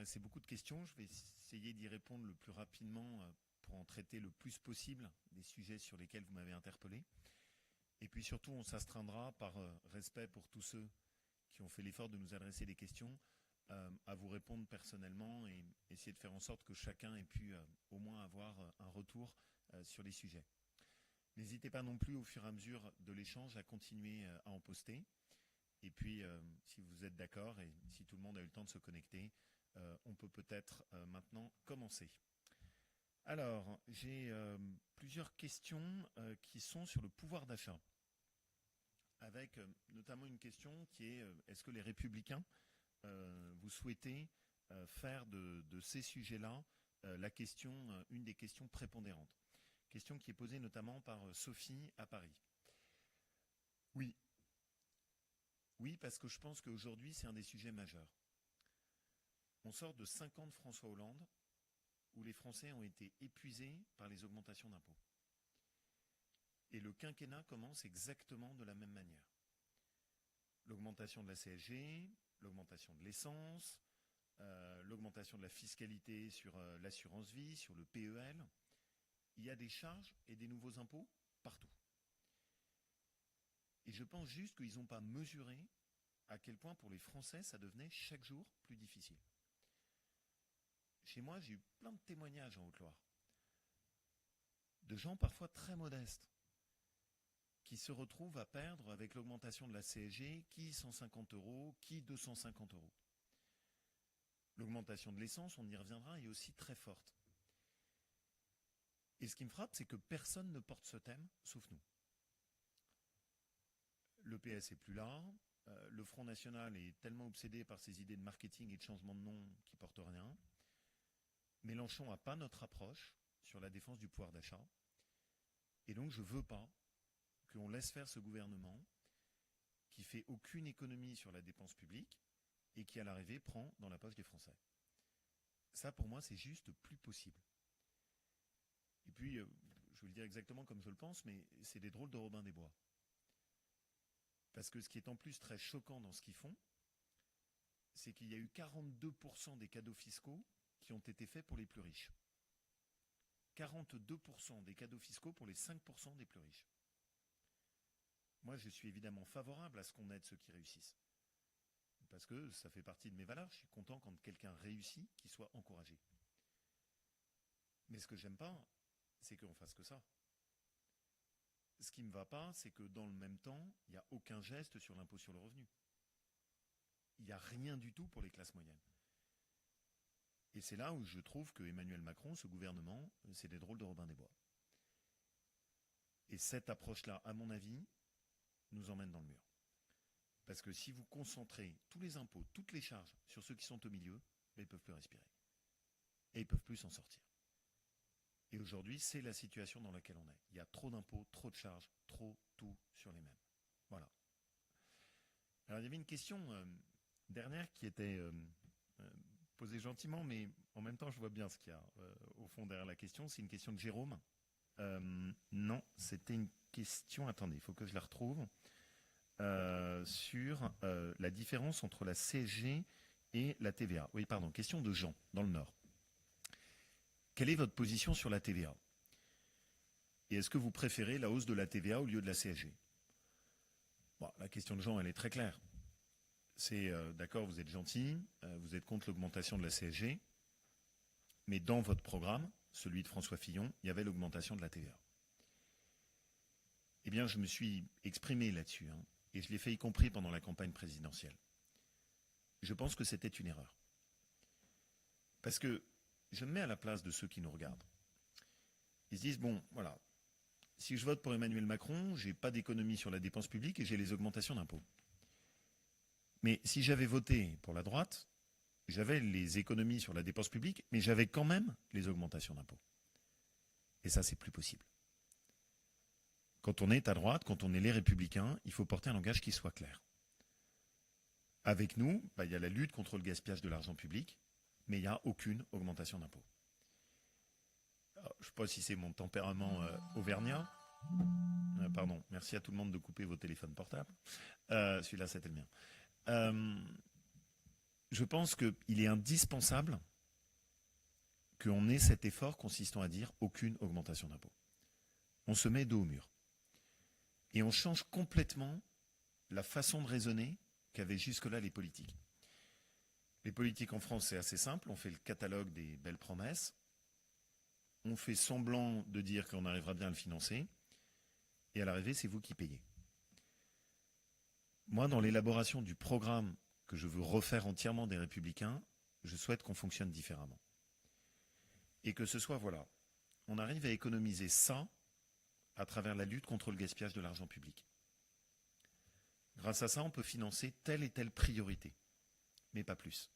adressé beaucoup de questions. Je vais essayer d'y répondre le plus rapidement pour en traiter le plus possible des sujets sur lesquels vous m'avez interpellé. Et puis surtout, on s'astreindra par respect pour tous ceux qui ont fait l'effort de nous adresser des questions, à vous répondre personnellement et essayer de faire en sorte que chacun ait pu au moins avoir un retour sur les sujets. N'hésitez pas non plus au fur et à mesure de l'échange à continuer à en poster. Et puis, si vous êtes d'accord et si tout le monde a eu le temps de se connecter, on peut peut-être maintenant commencer. Alors, j'ai plusieurs questions qui sont sur le pouvoir d'achat, avec notamment une question qui est est-ce que les Républicains, vous souhaitez faire de ces sujets-là une des questions prépondérantes? Question qui est posée notamment par Sophie à Paris. Oui. Oui, parce que je pense qu'aujourd'hui, c'est un des sujets majeurs. On sort de 5 ans de François Hollande, où les Français ont été épuisés par les augmentations d'impôts. Et le quinquennat commence exactement de la même manière. L'augmentation de la CSG, l'augmentation de l'essence, l'augmentation de la fiscalité sur l'assurance vie, sur le PEL. Il y a des charges et des nouveaux impôts partout. Et je pense juste qu'ils n'ont pas mesuré à quel point pour les Français ça devenait chaque jour plus difficile. Chez moi, j'ai eu plein de témoignages en Haute-Loire, de gens parfois très modestes, qui se retrouvent à perdre avec l'augmentation de la CSG, qui 150 €, qui 250 €. L'augmentation de l'essence, on y reviendra, est aussi très forte. Et ce qui me frappe, c'est que personne ne porte ce thème, sauf nous. Le PS est plus là, le Front National est tellement obsédé par ses idées de marketing et de changement de nom qu'il ne porte rien. Mélenchon n'a pas notre approche sur la défense du pouvoir d'achat. Et donc je ne veux pas qu'on laisse faire ce gouvernement qui ne fait aucune économie sur la dépense publique et qui, à l'arrivée, prend dans la poche des Français. Ça, pour moi, c'est juste plus possible. Et puis, je vais le dire exactement comme je le pense, mais c'est des drôles de Robin des Bois. Parce que ce qui est en plus très choquant dans ce qu'ils font, c'est qu'il y a eu 42% des cadeaux fiscaux qui ont été faits pour les plus riches. 42% des cadeaux fiscaux pour les 5% des plus riches. Moi, je suis évidemment favorable à ce qu'on aide ceux qui réussissent. Parce que ça fait partie de mes valeurs. Je suis content quand quelqu'un réussit, qu'il soit encouragé. Mais ce que j'aime pas, c'est qu'on fasse que ça. Ce qui ne me va pas, c'est que dans le même temps, il n'y a aucun geste sur l'impôt sur le revenu. Il n'y a rien du tout pour les classes moyennes. Et c'est là où je trouve que Emmanuel Macron, ce gouvernement, c'est des drôles de Robin des Bois. Et cette approche-là, à mon avis, nous emmène dans le mur. Parce que si vous concentrez tous les impôts, toutes les charges sur ceux qui sont au milieu, ils ne peuvent plus respirer. Et ils ne peuvent plus s'en sortir. Et aujourd'hui, c'est la situation dans laquelle on est. Il y a trop d'impôts, trop de charges, trop tout sur les mêmes. Voilà. Alors il y avait une question dernière qui était posée gentiment, mais en même temps, je vois bien ce qu'il y a au fond derrière la question. C'est une question de Jérôme. Non, c'était une question, attendez, il faut que je la retrouve, sur la différence entre la CSG et la TVA. Oui, pardon, question de Jean, dans le Nord. Quelle est votre position sur la TVA? Et est-ce que vous préférez la hausse de la TVA au lieu de la CSG? Bon, la question de Jean, elle est très claire. C'est, d'accord, vous êtes gentil, vous êtes contre l'augmentation de la CSG, mais dans votre programme, celui de François Fillon, il y avait l'augmentation de la TVA. Eh bien, je me suis exprimé là-dessus, et je l'ai fait y compris pendant la campagne présidentielle. Je pense que c'était une erreur. Parce que je me mets à la place de ceux qui nous regardent. Ils se disent, bon, voilà, si je vote pour Emmanuel Macron, je n'ai pas d'économie sur la dépense publique et j'ai les augmentations d'impôts. Mais si j'avais voté pour la droite, j'avais les économies sur la dépense publique, mais j'avais quand même les augmentations d'impôts. Et ça, c'est plus possible. Quand on est à droite, quand on est les Républicains, il faut porter un langage qui soit clair. Avec nous, il y a la lutte contre le gaspillage de l'argent public, mais il n'y a aucune augmentation d'impôts. Je ne sais pas si c'est mon tempérament auvergnat. Pardon, merci à tout le monde de couper vos téléphones portables. Celui-là, c'était le mien. Je pense qu'il est indispensable qu'on ait cet effort consistant à dire aucune augmentation d'impôts. On se met dos au mur. Et on change complètement la façon de raisonner qu'avaient jusque-là les politiques. Les politiques en France, c'est assez simple. On fait le catalogue des belles promesses. On fait semblant de dire qu'on arrivera bien à le financer. Et à l'arrivée, c'est vous qui payez. Moi, dans l'élaboration du programme que je veux refaire entièrement des Républicains, je souhaite qu'on fonctionne différemment. Et que ce soit, voilà, on arrive à économiser ça à travers la lutte contre le gaspillage de l'argent public. Grâce à ça, on peut financer telle et telle priorité, mais pas plus.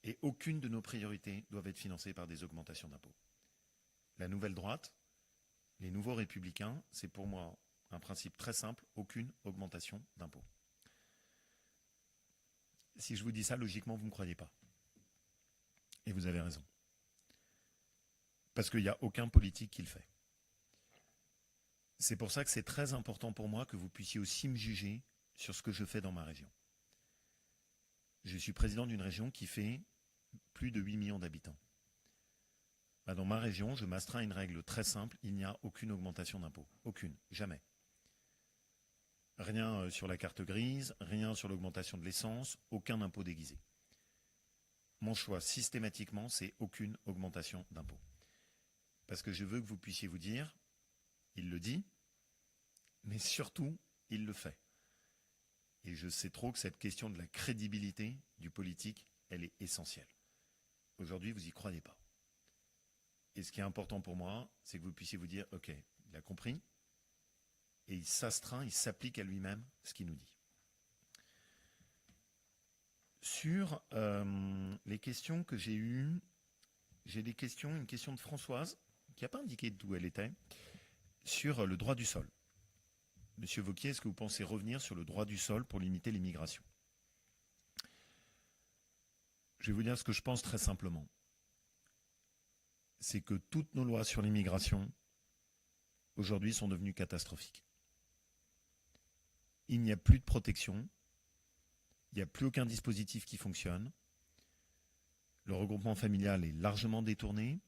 Et aucune de nos priorités doivent être financées par des augmentations d'impôts. La nouvelle droite, les nouveaux républicains, c'est pour moi un principe très simple, aucune augmentation d'impôts. Si je vous dis ça, logiquement, vous ne me croyez pas. Et vous avez raison. Parce qu'il n'y a aucun politique qui le fait. C'est pour ça que c'est très important pour moi que vous puissiez aussi me juger sur ce que je fais dans ma région. Je suis président d'une région qui fait plus de 8 millions d'habitants. Dans ma région, je m'astreins à une règle très simple, il n'y a aucune augmentation d'impôts. Aucune, jamais. Rien sur la carte grise, rien sur l'augmentation de l'essence, aucun impôt déguisé. Mon choix systématiquement, c'est aucune augmentation d'impôts. Parce que je veux que vous puissiez vous dire, il le dit, mais surtout, il le fait. Et je sais trop que cette question de la crédibilité du politique, elle est essentielle. Aujourd'hui, vous n'y croyez pas. Et ce qui est important pour moi, c'est que vous puissiez vous dire, ok, il a compris, et il s'astreint, il s'applique à lui-même ce qu'il nous dit. Sur les questions que j'ai eues, j'ai une question de Françoise, qui n'a pas indiqué d'où elle était, sur le droit du sol. Monsieur Wauquiez, est-ce que vous pensez revenir sur le droit du sol pour limiter l'immigration? Je vais vous dire ce que je pense très simplement. C'est que toutes nos lois sur l'immigration, aujourd'hui, sont devenues catastrophiques. Il n'y a plus de protection, il n'y a plus aucun dispositif qui fonctionne, le regroupement familial est largement détourné,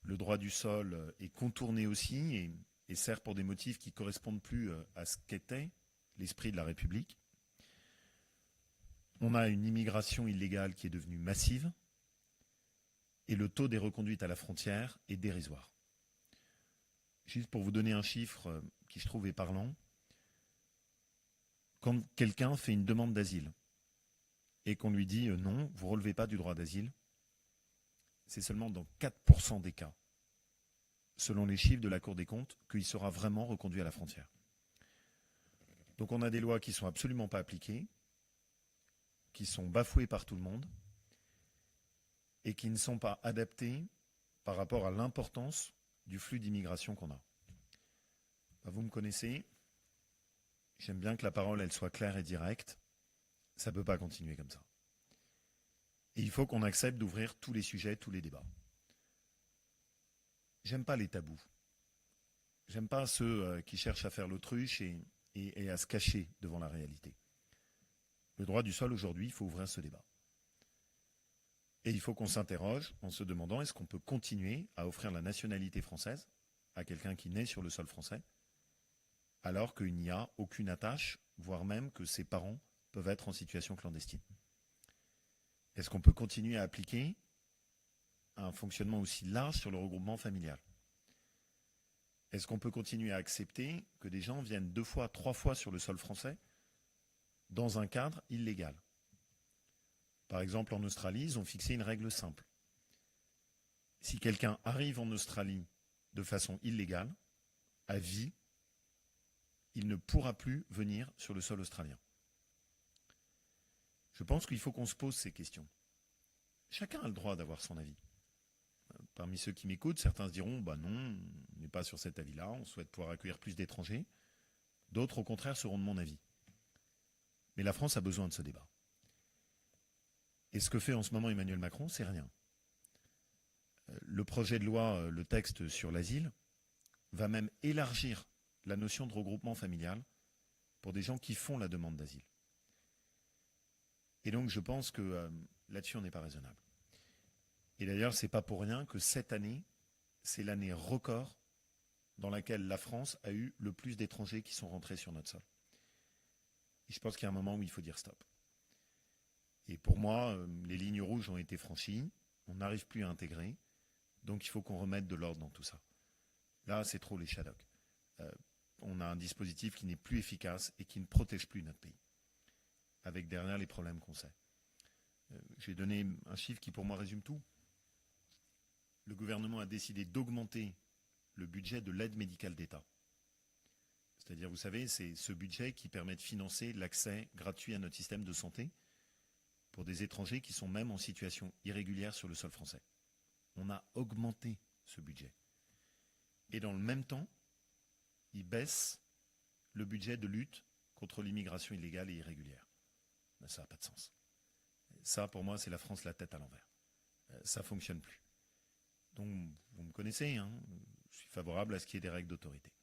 le droit du sol est contourné aussi et sert pour des motifs qui ne correspondent plus à ce qu'était l'esprit de la République. On a une immigration illégale qui est devenue massive et le taux des reconduites à la frontière est dérisoire. Juste pour vous donner un chiffre qui je trouve est parlant, quand quelqu'un fait une demande d'asile et qu'on lui dit non, vous ne relevez pas du droit d'asile, c'est seulement dans 4% des cas, selon les chiffres de la Cour des comptes, qu'il sera vraiment reconduit à la frontière. Donc on a des lois qui ne sont absolument pas appliquées, qui sont bafouées par tout le monde et qui ne sont pas adaptées par rapport à l'importance du flux d'immigration qu'on a. Vous me connaissez, j'aime bien que la parole elle soit claire et directe, ça ne peut pas continuer comme ça. Et il faut qu'on accepte d'ouvrir tous les sujets, tous les débats. J'aime pas les tabous. J'aime pas ceux qui cherchent à faire l'autruche et à se cacher devant la réalité. Le droit du sol aujourd'hui, il faut ouvrir ce débat. Et il faut qu'on s'interroge en se demandant est-ce qu'on peut continuer à offrir la nationalité française à quelqu'un qui naît sur le sol français, alors qu'il n'y a aucune attache, voire même que ses parents peuvent être en situation clandestine. Est-ce qu'on peut continuer à appliquer un fonctionnement aussi large sur le regroupement familial? Est-ce qu'on peut continuer à accepter que des gens viennent 2 fois, 3 fois sur le sol français dans un cadre illégal? Par exemple, en Australie, ils ont fixé une règle simple. Si quelqu'un arrive en Australie de façon illégale, à vie, il ne pourra plus venir sur le sol australien. Je pense qu'il faut qu'on se pose ces questions. Chacun a le droit d'avoir son avis. Parmi ceux qui m'écoutent, certains se diront « non, on n'est pas sur cet avis-là, on souhaite pouvoir accueillir plus d'étrangers ». D'autres, au contraire, seront de mon avis. Mais la France a besoin de ce débat. Et ce que fait en ce moment Emmanuel Macron, c'est rien. Le projet de loi, le texte sur l'asile, va même élargir la notion de regroupement familial pour des gens qui font la demande d'asile. Et donc je pense que là-dessus on n'est pas raisonnable. Et d'ailleurs c'est pas pour rien que cette année, c'est l'année record dans laquelle la France a eu le plus d'étrangers qui sont rentrés sur notre sol. Et je pense qu'il y a un moment où il faut dire stop. Et pour moi, les lignes rouges ont été franchies, on n'arrive plus à intégrer, donc il faut qu'on remette de l'ordre dans tout ça. Là, c'est trop les shadocks. On a un dispositif qui n'est plus efficace et qui ne protège plus notre pays, avec derrière les problèmes qu'on sait. J'ai donné un chiffre qui pour moi résume tout. Le gouvernement a décidé d'augmenter le budget de l'aide médicale d'État. C'est-à-dire, vous savez, c'est ce budget qui permet de financer l'accès gratuit à notre système de santé pour des étrangers qui sont même en situation irrégulière sur le sol français. On a augmenté ce budget. Et dans le même temps, il baisse le budget de lutte contre l'immigration illégale et irrégulière. Ben, ça n'a pas de sens. Ça, pour moi, c'est la France la tête à l'envers. Ça ne fonctionne plus. Donc, vous me connaissez, hein, je suis favorable à ce qu'il y ait des règles d'autorité.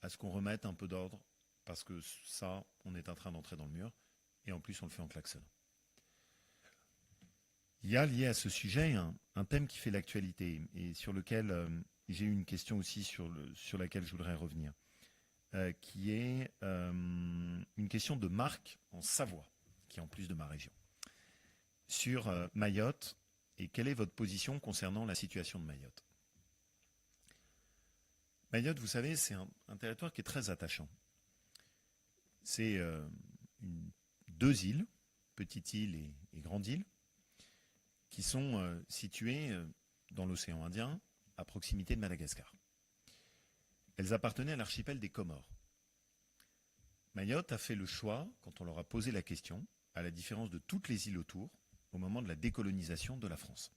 À ce qu'on remette un peu d'ordre, parce que ça, on est en train d'entrer dans le mur, et en plus, on le fait en klaxonnant. Il y a lié à ce sujet un thème qui fait l'actualité, et sur lequel j'ai eu une question aussi sur laquelle je voudrais revenir, qui est une question de Marc en Savoie, qui est en plus de ma région, sur Mayotte, et quelle est votre position concernant la situation de Mayotte? Mayotte, vous savez, c'est un territoire qui est très attachant. C'est deux îles, petite île et grande île, qui sont situées dans l'océan Indien, à proximité de Madagascar. Elles appartenaient à l'archipel des Comores. Mayotte a fait le choix, quand on leur a posé la question, à la différence de toutes les îles autour, au moment de la décolonisation de la France.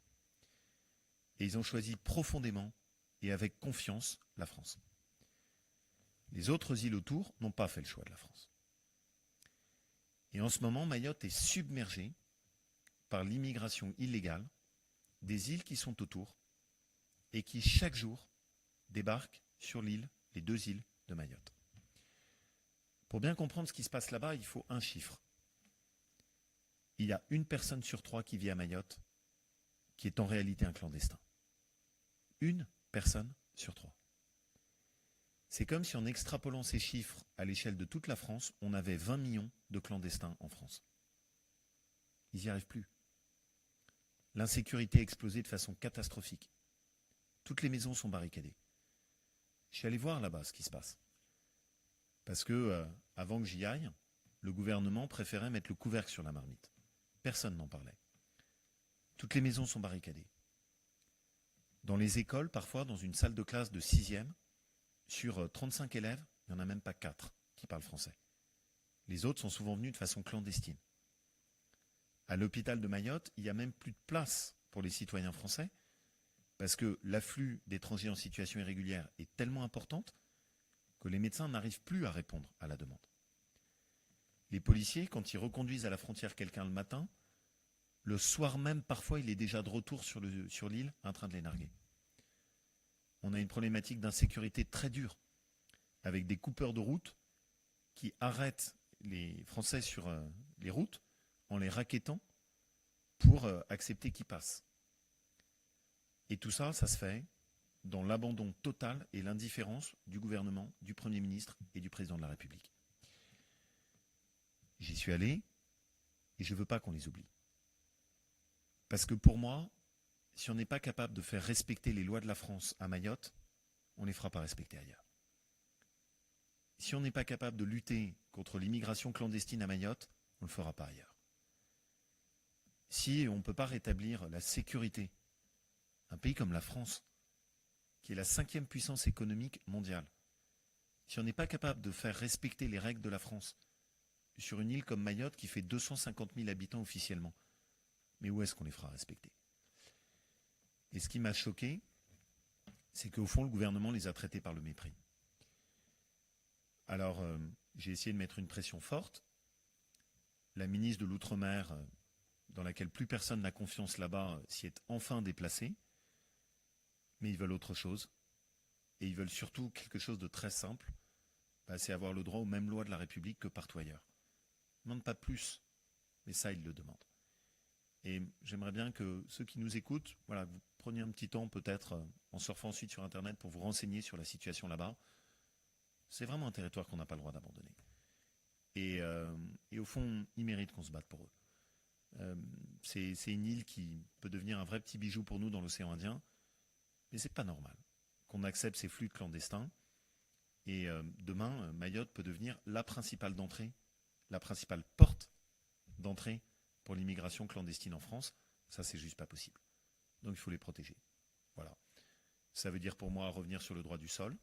Et ils ont choisi profondément et avec confiance la France. Les autres îles autour n'ont pas fait le choix de la France. Et en ce moment, Mayotte est submergée par l'immigration illégale des îles qui sont autour et qui, chaque jour, débarquent sur l'île, les deux îles de Mayotte. Pour bien comprendre ce qui se passe là-bas, il faut un chiffre. Il y a une personne sur trois qui vit à Mayotte qui est en réalité un clandestin. Une personne sur trois. C'est comme si en extrapolant ces chiffres à l'échelle de toute la France, on avait 20 millions de clandestins en France. Ils n'y arrivent plus. L'insécurité a explosé de façon catastrophique. Toutes les maisons sont barricadées. Je suis allé voir là-bas ce qui se passe. Parce que, avant que j'y aille, le gouvernement préférait mettre le couvercle sur la marmite. Personne n'en parlait. Toutes les maisons sont barricadées. Dans les écoles, parfois, dans une salle de classe de 6e, sur 35 élèves, il n'y en a même pas 4 qui parlent français. Les autres sont souvent venus de façon clandestine. À l'hôpital de Mayotte, il n'y a même plus de place pour les citoyens français, parce que l'afflux d'étrangers en situation irrégulière est tellement importante que les médecins n'arrivent plus à répondre à la demande. Les policiers, quand ils reconduisent à la frontière quelqu'un le matin, le soir même, parfois, il est déjà de retour sur l'île en train de les narguer. On a une problématique d'insécurité très dure, avec des coupeurs de route qui arrêtent les Français sur les routes en les rackettant pour accepter qu'ils passent. Et tout ça, ça se fait dans l'abandon total et l'indifférence du gouvernement, du Premier ministre et du Président de la République. J'y suis allé et je ne veux pas qu'on les oublie. Parce que pour moi, si on n'est pas capable de faire respecter les lois de la France à Mayotte, on ne les fera pas respecter ailleurs. Si on n'est pas capable de lutter contre l'immigration clandestine à Mayotte, on ne le fera pas ailleurs. Si on ne peut pas rétablir la sécurité, un pays comme la France, qui est la 5e puissance économique mondiale, si on n'est pas capable de faire respecter les règles de la France sur une île comme Mayotte qui fait 250 000 habitants officiellement, mais où est-ce qu'on les fera respecter? Et ce qui m'a choqué, c'est qu'au fond, le gouvernement les a traités par le mépris. Alors, j'ai essayé de mettre une pression forte. La ministre de l'Outre-mer, dans laquelle plus personne n'a confiance là-bas, s'y est enfin déplacée. Mais ils veulent autre chose. Et ils veulent surtout quelque chose de très simple, c'est avoir le droit aux mêmes lois de la République que partout ailleurs. Ils ne demandent pas plus. mais ça, ils le demandent. Et j'aimerais bien que ceux qui nous écoutent, voilà, vous preniez un petit temps peut-être en surfant ensuite sur Internet pour vous renseigner sur la situation là-bas. C'est vraiment un territoire qu'on n'a pas le droit d'abandonner. Et au fond, ils méritent qu'on se batte pour eux. C'est une île qui peut devenir un vrai petit bijou pour nous dans l'océan Indien, mais c'est pas normal qu'on accepte ces flux clandestins. Et demain, Mayotte peut devenir la principale d'entrée, la principale porte d'entrée pour l'immigration clandestine en France. Ça, c'est juste pas possible. Donc il faut les protéger. Voilà. Ça veut dire pour moi revenir sur le droit du sol,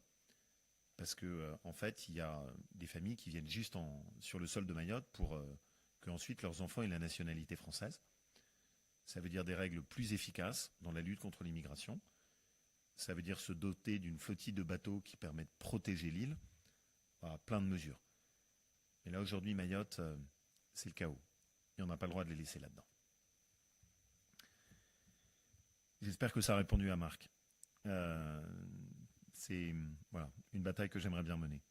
parce que en fait, il y a des familles qui viennent juste sur le sol de Mayotte pour que ensuite leurs enfants aient la nationalité française. Ça veut dire des règles plus efficaces dans la lutte contre l'immigration. Ça veut dire se doter d'une flottille de bateaux qui permet de protéger l'île. Voilà, plein de mesures. Mais là, aujourd'hui, Mayotte, c'est le chaos. Et on n'a pas le droit de les laisser là-dedans. J'espère que ça a répondu à Marc. C'est voilà, une bataille que j'aimerais bien mener.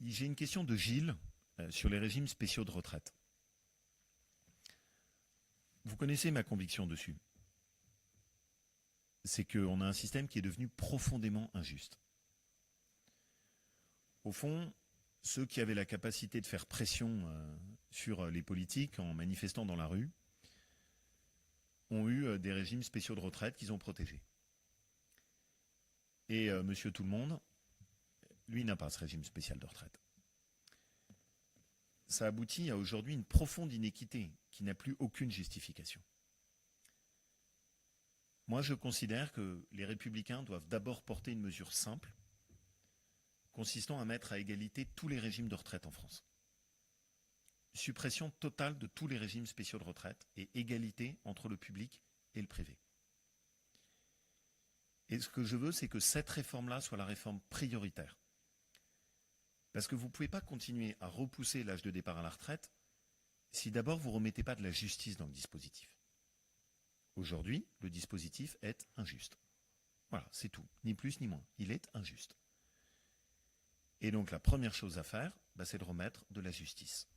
J'ai une question de Gilles sur les régimes spéciaux de retraite. Vous connaissez ma conviction dessus. C'est qu'on a un système qui est devenu profondément injuste. Au fond, ceux qui avaient la capacité de faire pression sur les politiques en manifestant dans la rue ont eu des régimes spéciaux de retraite qu'ils ont protégés. Et monsieur Tout-le-Monde, lui, n'a pas ce régime spécial de retraite. Ça aboutit à aujourd'hui une profonde inéquité qui n'a plus aucune justification. Moi, je considère que les Républicains doivent d'abord porter une mesure simple, consistant à mettre à égalité tous les régimes de retraite en France. Suppression totale de tous les régimes spéciaux de retraite et égalité entre le public et le privé. Et ce que je veux, c'est que cette réforme-là soit la réforme prioritaire. Parce que vous ne pouvez pas continuer à repousser l'âge de départ à la retraite si d'abord vous ne remettez pas de la justice dans le dispositif. Aujourd'hui, le dispositif est injuste. Voilà, c'est tout. Ni plus ni moins. Il est injuste. Et donc la première chose à faire, c'est de remettre de la justice.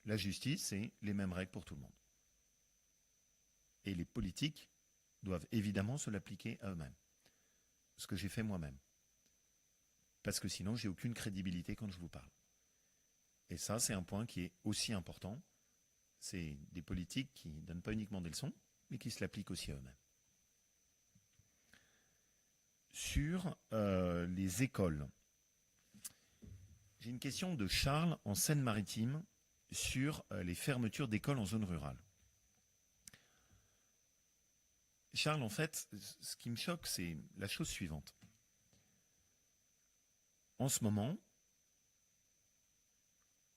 La justice, c'est les mêmes règles pour tout le monde. Et les politiques doivent évidemment se l'appliquer à eux-mêmes. Ce que j'ai fait moi-même. Parce que sinon, j'ai aucune crédibilité quand je vous parle. Et ça, c'est un point qui est aussi important. C'est des politiques qui ne donnent pas uniquement des leçons, mais qui se l'appliquent aussi à eux-mêmes. Sur les écoles, j'ai une question de Charles en Seine-Maritime sur les fermetures d'écoles en zone rurale. Charles, en fait, ce qui me choque, c'est la chose suivante. En ce moment,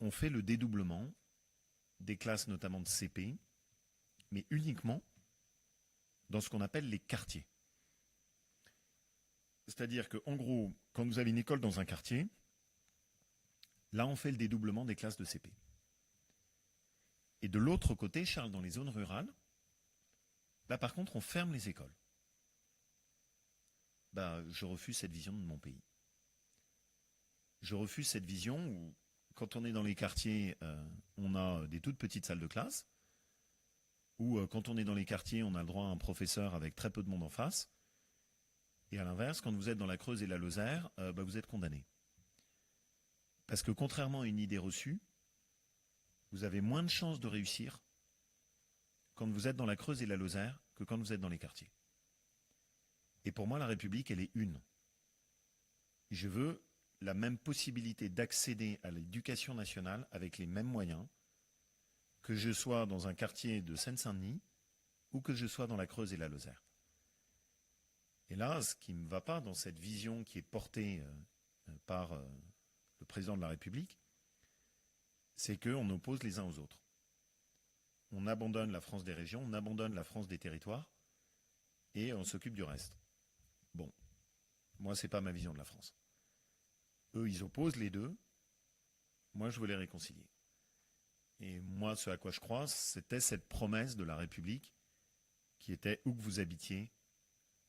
on fait le dédoublement des classes notamment de CP, mais uniquement dans ce qu'on appelle les quartiers. C'est-à-dire qu'en gros, quand vous avez une école dans un quartier, là on fait le dédoublement des classes de CP. Et de l'autre côté, Charles, dans les zones rurales, là par contre on ferme les écoles. Je refuse cette vision de mon pays. Je refuse cette vision où, quand on est dans les quartiers, on a des toutes petites salles de classe, ou quand on est dans les quartiers, on a le droit à un professeur avec très peu de monde en face, et à l'inverse, quand vous êtes dans la Creuse et la Lozère, vous êtes condamné. Parce que contrairement à une idée reçue, vous avez moins de chances de réussir quand vous êtes dans la Creuse et la Lozère que quand vous êtes dans les quartiers. Et pour moi, la République, elle est une. Je veux la même possibilité d'accéder à l'éducation nationale avec les mêmes moyens, que je sois dans un quartier de Seine-Saint-Denis ou que je sois dans la Creuse et la Lozère. Et là, ce qui ne me va pas dans cette vision qui est portée par le président de la République, c'est qu'on oppose les uns aux autres. On abandonne la France des régions, on abandonne la France des territoires, et on s'occupe du reste. Bon, moi, ce n'est pas ma vision de la France. Eux, ils opposent les deux. Moi, je veux les réconcilier. Et moi, ce à quoi je crois, c'était cette promesse de la République qui était, où que vous habitiez,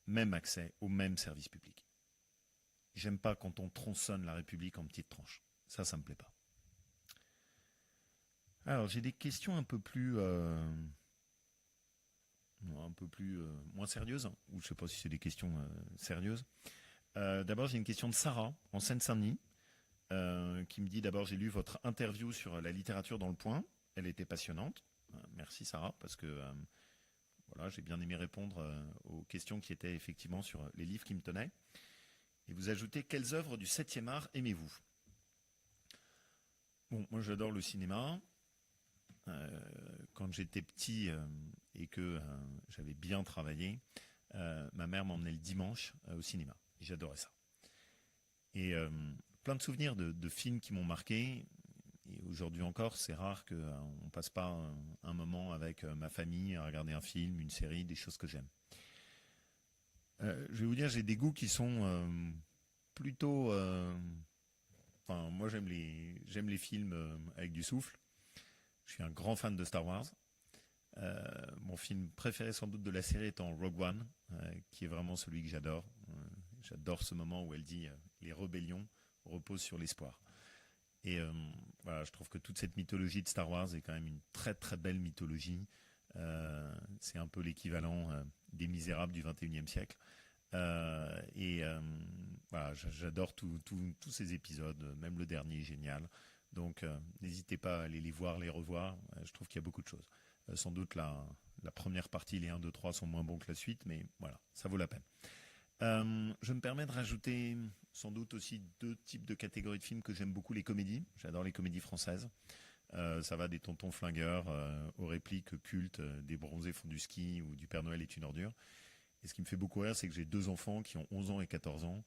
même accès aux mêmes services publics. J'aime pas quand on tronçonne la République en petites tranches. Ça me plaît pas. Alors, j'ai des questions un peu plus moins sérieuses, ou je sais pas si c'est des questions sérieuses. D'abord, j'ai une question de Sarah, en Seine-Saint-Denis, qui me dit d'abord, j'ai lu votre interview sur la littérature dans le Point. Elle était passionnante. Merci Sarah, parce que voilà, j'ai bien aimé répondre aux questions qui étaient effectivement sur les livres qui me tenaient. Et vous ajoutez, quelles œuvres du 7e art aimez-vous? Bon, moi j'adore le cinéma. Euh, Quand j'étais petit et que j'avais bien travaillé, ma mère m'emmenait le dimanche au cinéma. Et j'adorais ça. Et plein de souvenirs de films qui m'ont marqué. Et aujourd'hui encore, c'est rare qu'on passe pas un moment avec ma famille à regarder un film, une série, des choses que j'aime. Je vais vous dire, j'ai des goûts qui sont plutôt. Enfin, moi j'aime les films avec du souffle. Je suis un grand fan de Star Wars. Mon film préféré sans doute de la série étant Rogue One, qui est vraiment celui que j'adore. J'adore ce moment où elle dit les rébellions reposent sur l'espoir. Et voilà, je trouve que toute cette mythologie de Star Wars est quand même une très très belle mythologie. C'est un peu l'équivalent des Misérables du 21e siècle. Et voilà, j'adore tous ces épisodes, même le dernier est génial. Donc n'hésitez pas à aller les voir, les revoir. Je trouve qu'il y a beaucoup de choses. Sans doute la première partie, les 1, 2, 3 sont moins bons que la suite, mais voilà, ça vaut la peine. Je me permets de rajouter sans doute aussi deux types de catégories de films que j'aime beaucoup, les comédies. J'adore les comédies françaises. Ça va des tontons flingueurs aux répliques cultes des bronzés font du ski ou du Père Noël est une ordure. Et ce qui me fait beaucoup rire, c'est que j'ai deux enfants qui ont 11 ans et 14 ans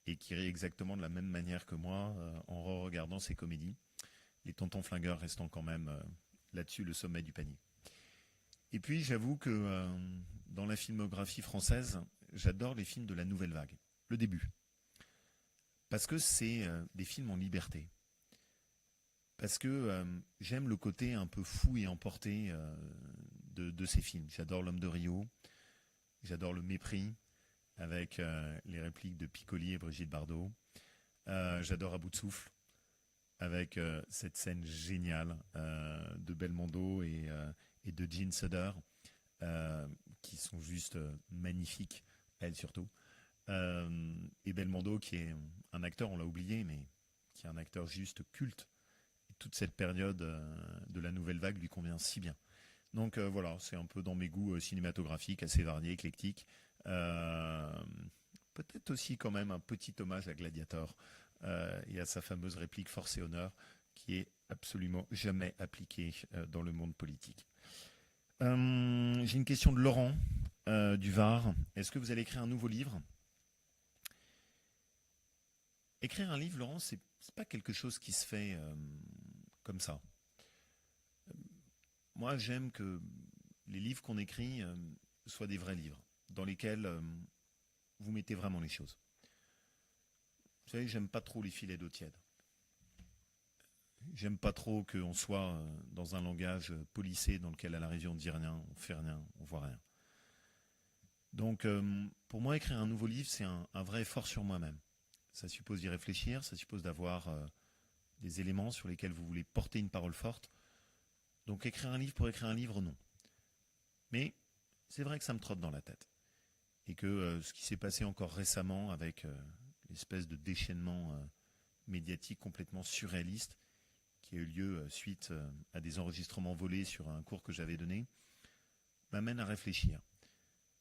et qui rient exactement de la même manière que moi en regardant ces comédies. Les tontons flingueurs restant quand même là-dessus le sommet du panier. Et puis j'avoue que dans la filmographie française, j'adore les films de la nouvelle vague, le début. Parce que c'est des films en liberté. Parce que j'aime le côté un peu fou et emporté de ces films. J'adore L'Homme de Rio, j'adore Le Mépris, avec les répliques de Piccoli et Brigitte Bardot. J'adore À bout de souffle, avec cette scène géniale de Belmondo et de Jean Sutter, qui sont juste magnifiques, elle surtout. Et Belmondo, qui est un acteur, on l'a oublié, mais qui est un acteur juste culte. Et toute cette période de la nouvelle vague lui convient si bien. Donc voilà, c'est un peu dans mes goûts cinématographiques, assez variés, éclectiques. Euh, Peut-être aussi quand même un petit hommage à Gladiator et à sa fameuse réplique Force et honneur, qui est absolument jamais appliquée dans le monde politique. J'ai une question de Laurent du Var. Est-ce que vous allez écrire un nouveau livre? Écrire un livre, Laurent, c'est pas quelque chose qui se fait comme ça. Moi, j'aime que les livres qu'on écrit soient des vrais livres, dans lesquels vous mettez vraiment les choses. Vous savez, j'aime pas trop les filets d'eau tiède. J'aime pas trop qu'on soit dans un langage policé dans lequel à l'arrivée on dit rien, on fait rien, on voit rien. Donc, pour moi, écrire un nouveau livre, c'est un vrai effort sur moi-même. Ça suppose d'y réfléchir, ça suppose d'avoir des éléments sur lesquels vous voulez porter une parole forte. Donc, écrire un livre pour écrire un livre, non. Mais c'est vrai que ça me trotte dans la tête. Et que ce qui s'est passé encore récemment avec l'espèce de déchaînement médiatique complètement surréaliste qui a eu lieu suite à des enregistrements volés sur un cours que j'avais donné, m'amène à réfléchir.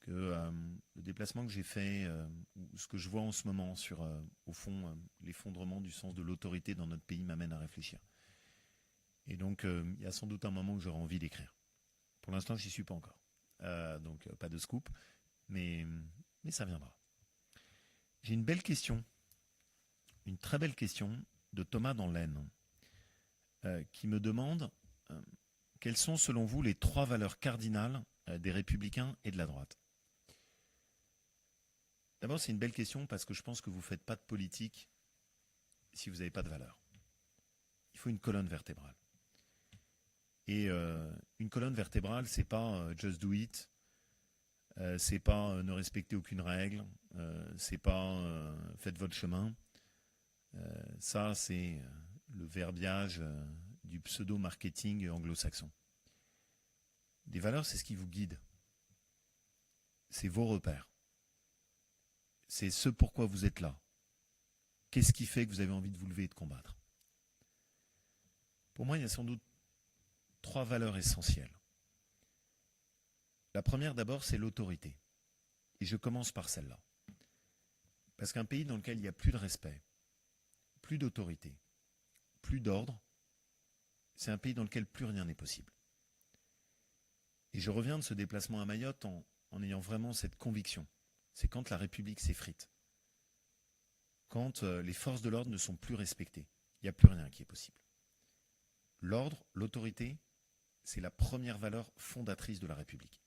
Que le déplacement que j'ai fait, ou ce que je vois en ce moment sur, au fond, l'effondrement du sens de l'autorité dans notre pays m'amène à réfléchir. Et donc, il y a sans doute un moment où j'aurai envie d'écrire. Pour l'instant, j'y suis pas encore. Donc, pas de scoop, mais ça viendra. J'ai une belle question, une très belle question de Thomas dans l'Aisne, qui me demande quelles sont selon vous les 3 valeurs cardinales des républicains et de la droite. D'abord, c'est une belle question parce que je pense que vous ne faites pas de politique si vous n'avez pas de valeurs. Il faut une colonne vertébrale. Et une colonne vertébrale, c'est pas just do it, c'est pas ne respecter aucune règle, c'est pas faites votre chemin. Ça, c'est le verbiage du pseudo-marketing anglo-saxon. Des valeurs, c'est ce qui vous guide. C'est vos repères. C'est ce pourquoi vous êtes là. Qu'est-ce qui fait que vous avez envie de vous lever et de combattre? Pour moi, il y a sans doute 3 valeurs essentielles. La première, d'abord, c'est l'autorité. Et je commence par celle-là. Parce qu'un pays dans lequel il n'y a plus de respect, plus d'autorité, plus d'ordre, c'est un pays dans lequel plus rien n'est possible. Et je reviens de ce déplacement à Mayotte en ayant vraiment cette conviction. C'est quand la République s'effrite, quand les forces de l'ordre ne sont plus respectées, il n'y a plus rien qui est possible. L'ordre, l'autorité, c'est la première valeur fondatrice de la République.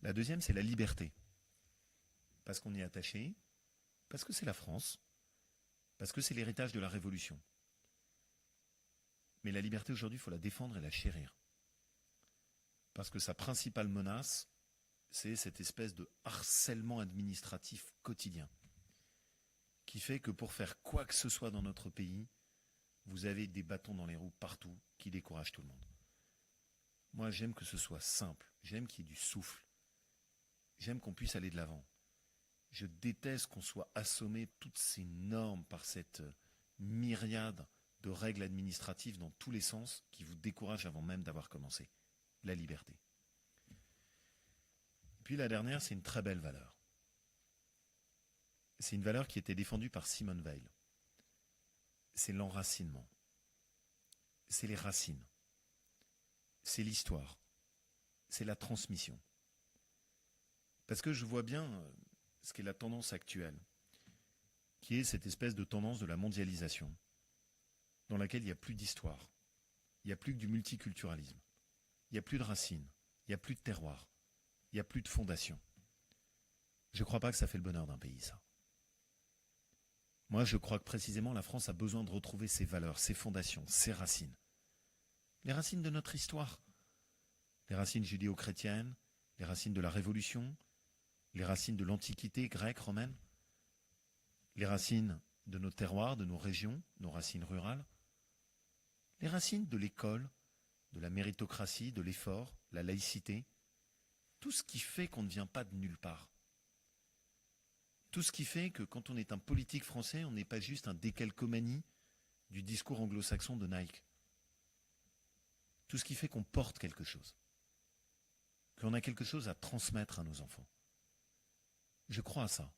La deuxième, c'est la liberté. Parce qu'on y est attaché, parce que c'est la France, parce que c'est l'héritage de la Révolution. Mais la liberté aujourd'hui, il faut la défendre et la chérir. Parce que sa principale menace, c'est cette espèce de harcèlement administratif quotidien qui fait que pour faire quoi que ce soit dans notre pays, vous avez des bâtons dans les roues partout qui découragent tout le monde. Moi, j'aime que ce soit simple, j'aime qu'il y ait du souffle, j'aime qu'on puisse aller de l'avant. Je déteste qu'on soit assommé toutes ces normes par cette myriade de règles administratives dans tous les sens qui vous découragent avant même d'avoir commencé. La liberté. Puis la dernière, c'est une très belle valeur. C'est une valeur qui était défendue par Simone Veil. C'est l'enracinement. C'est les racines. C'est l'histoire. C'est la transmission. Parce que je vois bien ce qu'est la tendance actuelle, qui est cette espèce de tendance de la mondialisation, dans laquelle il n'y a plus d'histoire, il n'y a plus que du multiculturalisme, il n'y a plus de racines, il n'y a plus de terroir, il n'y a plus de fondation. Je ne crois pas que ça fait le bonheur d'un pays, ça. Moi, je crois que précisément la France a besoin de retrouver ses valeurs, ses fondations, ses racines. Les racines de notre histoire. Les racines judéo-chrétiennes, les racines de la Révolution, les racines de l'Antiquité grecque, romaine, les racines de nos terroirs, de nos régions, nos racines rurales, les racines de l'école, de la méritocratie, de l'effort, la laïcité, tout ce qui fait qu'on ne vient pas de nulle part. Tout ce qui fait que quand on est un politique français, on n'est pas juste un décalcomanie du discours anglo-saxon de Nike. Tout ce qui fait qu'on porte quelque chose, qu'on a quelque chose à transmettre à nos enfants. Je crois à ça.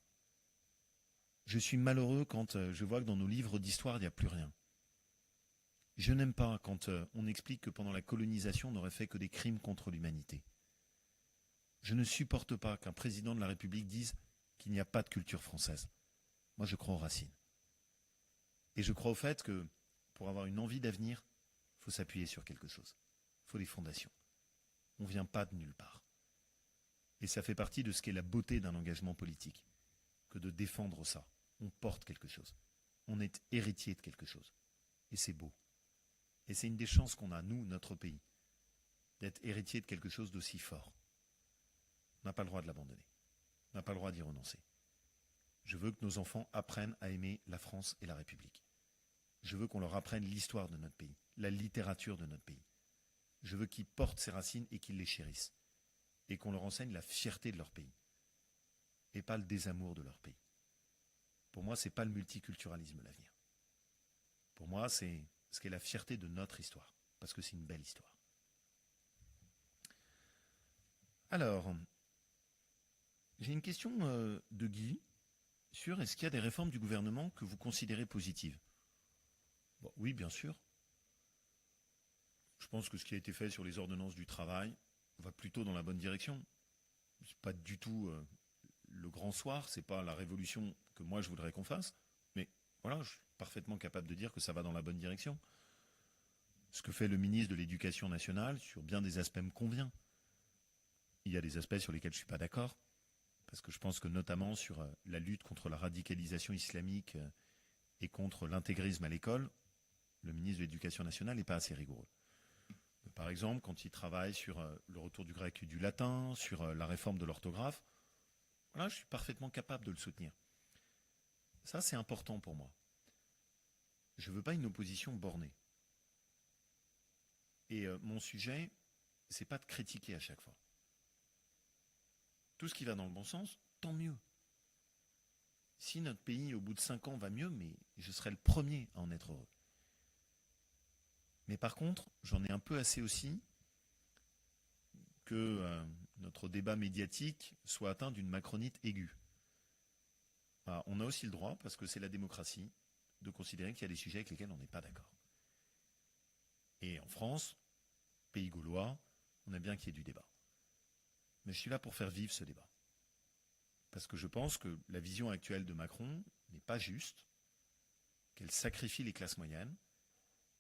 Je suis malheureux quand je vois que dans nos livres d'histoire, il n'y a plus rien. Je n'aime pas quand on explique que pendant la colonisation, on n'aurait fait que des crimes contre l'humanité. Je ne supporte pas qu'un président de la République dise qu'il n'y a pas de culture française. Moi, je crois aux racines. Et je crois au fait que pour avoir une envie d'avenir, il faut s'appuyer sur quelque chose. Il faut des fondations. On ne vient pas de nulle part. Et ça fait partie de ce qu'est la beauté d'un engagement politique, que de défendre ça. On porte quelque chose. On est héritier de quelque chose. Et c'est beau. Et c'est une des chances qu'on a, nous, notre pays, d'être héritier de quelque chose d'aussi fort. On n'a pas le droit de l'abandonner. On n'a pas le droit d'y renoncer. Je veux que nos enfants apprennent à aimer la France et la République. Je veux qu'on leur apprenne l'histoire de notre pays, la littérature de notre pays. Je veux qu'ils portent ces racines et qu'ils les chérissent. Et qu'on leur enseigne la fierté de leur pays. Et pas le désamour de leur pays. Pour moi, ce n'est pas le multiculturalisme l'avenir. Pour moi, c'est ce qu'est la fierté de notre histoire. Parce que c'est une belle histoire. Alors, j'ai une question de Guy sur est-ce qu'il y a des réformes du gouvernement que vous considérez positives? Bon, oui, bien sûr. Je pense que ce qui a été fait sur les ordonnances du travail va plutôt dans la bonne direction. C'est pas du tout le grand soir, c'est pas la révolution que moi je voudrais qu'on fasse, mais voilà, je suis parfaitement capable de dire que ça va dans la bonne direction. Ce que fait le ministre de l'Éducation nationale, sur bien des aspects, me convient. Il y a des aspects sur lesquels je ne suis pas d'accord, parce que je pense que notamment sur la lutte contre la radicalisation islamique et contre l'intégrisme à l'école, le ministre de l'Éducation nationale n'est pas assez rigoureux. Par exemple, quand il travaille sur le retour du grec et du latin, sur la réforme de l'orthographe, voilà, je suis parfaitement capable de le soutenir. Ça, c'est important pour moi. Je ne veux pas une opposition bornée. Et mon sujet, c'est pas de critiquer à chaque fois. Tout ce qui va dans le bon sens, tant mieux. Si notre pays, au bout de 5 ans, va mieux, mais je serai le premier à en être heureux. Mais par contre, j'en ai un peu assez aussi que notre débat médiatique soit atteint d'une macronite aiguë. Ah, on a aussi le droit, parce que c'est la démocratie, de considérer qu'il y a des sujets avec lesquels on n'est pas d'accord. Et en France, pays gaulois, on aime bien qu'il y ait du débat. Mais je suis là pour faire vivre ce débat. Parce que je pense que la vision actuelle de Macron n'est pas juste, qu'elle sacrifie les classes moyennes,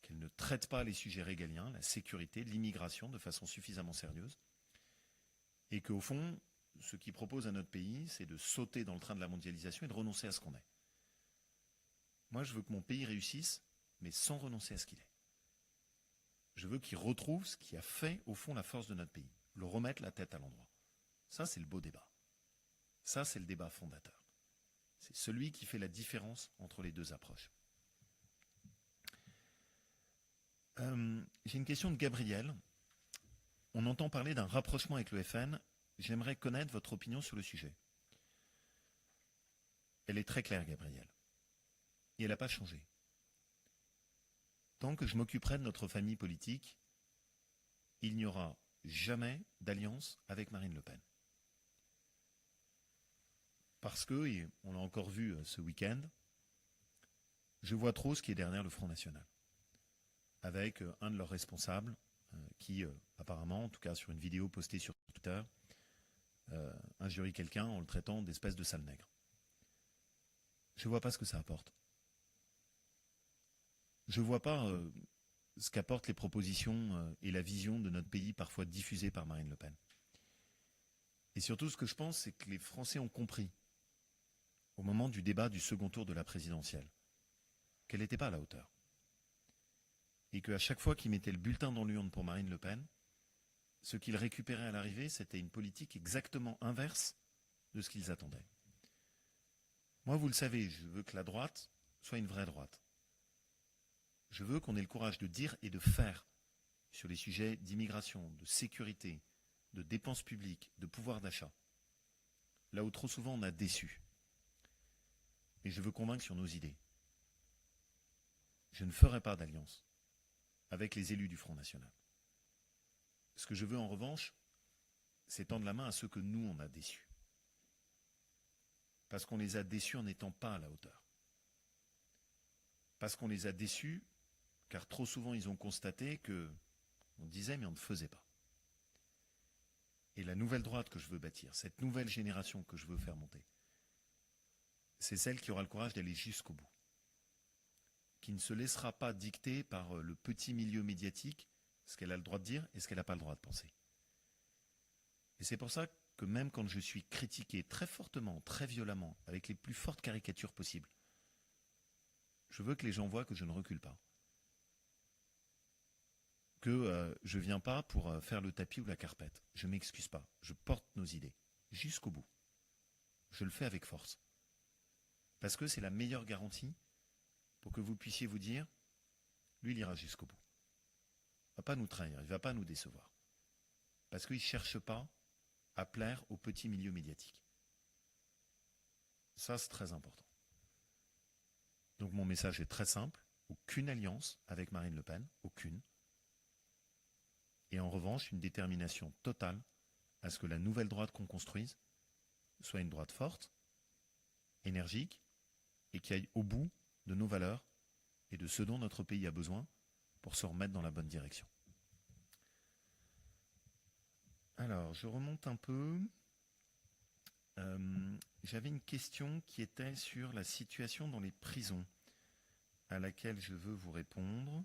qu'elle ne traite pas les sujets régaliens, la sécurité, l'immigration de façon suffisamment sérieuse, et qu'au fond, ce qu'il propose à notre pays, c'est de sauter dans le train de la mondialisation et de renoncer à ce qu'on est. Moi, je veux que mon pays réussisse, mais sans renoncer à ce qu'il est. Je veux qu'il retrouve ce qui a fait, au fond, la force de notre pays, le remettre la tête à l'endroit. Ça, c'est le beau débat. Ça, c'est le débat fondateur. C'est celui qui fait la différence entre les deux approches. J'ai une question de Gabriel. On entend parler d'un rapprochement avec le FN. J'aimerais connaître votre opinion sur le sujet. Elle est très claire, Gabriel. Et elle n'a pas changé. Tant que je m'occuperai de notre famille politique, il n'y aura jamais d'alliance avec Marine Le Pen. Parce que, et on l'a encore vu ce week-end, je vois trop ce qui est derrière le Front National. Avec un de leurs responsables qui, apparemment, en tout cas sur une vidéo postée sur Twitter, injurie quelqu'un en le traitant d'espèce de sale nègre. Je ne vois pas ce que ça apporte. Je ne vois pas ce qu'apportent les propositions et la vision de notre pays parfois diffusée par Marine Le Pen. Et surtout, ce que je pense, c'est que les Français ont compris, au moment du débat du second tour de la présidentielle, qu'elle n'était pas à la hauteur. Et qu'à chaque fois qu'ils mettaient le bulletin dans l'urne pour Marine Le Pen, ce qu'ils récupéraient à l'arrivée, c'était une politique exactement inverse de ce qu'ils attendaient. Moi, vous le savez, je veux que la droite soit une vraie droite. Je veux qu'on ait le courage de dire et de faire sur les sujets d'immigration, de sécurité, de dépenses publiques, de pouvoir d'achat. Là où trop souvent on a déçu. Et je veux convaincre sur nos idées. Je ne ferai pas d'alliance avec les élus du Front National. Ce que je veux en revanche, c'est tendre la main à ceux que nous, on a déçus. Parce qu'on les a déçus en n'étant pas à la hauteur. Parce qu'on les a déçus, car trop souvent ils ont constaté qu'on disait mais on ne faisait pas. Et la nouvelle droite que je veux bâtir, cette nouvelle génération que je veux faire monter, c'est celle qui aura le courage d'aller jusqu'au bout. Qui ne se laissera pas dicter par le petit milieu médiatique ce qu'elle a le droit de dire et ce qu'elle n'a pas le droit de penser. Et c'est pour ça que même quand je suis critiqué très fortement, très violemment, avec les plus fortes caricatures possibles, je veux que les gens voient que je ne recule pas. Que je ne viens pas pour faire le tapis ou la carpette. Je ne m'excuse pas. Je porte nos idées jusqu'au bout. Je le fais avec force. Parce que c'est la meilleure garantie pour que vous puissiez vous dire, lui, il ira jusqu'au bout. Il ne va pas nous trahir, il ne va pas nous décevoir. Parce qu'il ne cherche pas à plaire au petit milieu médiatique. Ça, c'est très important. Donc mon message est très simple. Aucune alliance avec Marine Le Pen, aucune. Et en revanche, une détermination totale à ce que la nouvelle droite qu'on construise soit une droite forte, énergique, et qui aille au bout de nos valeurs et de ce dont notre pays a besoin pour se remettre dans la bonne direction. Alors, je remonte un peu. J'avais une question qui était sur la situation dans les prisons, à laquelle je veux vous répondre.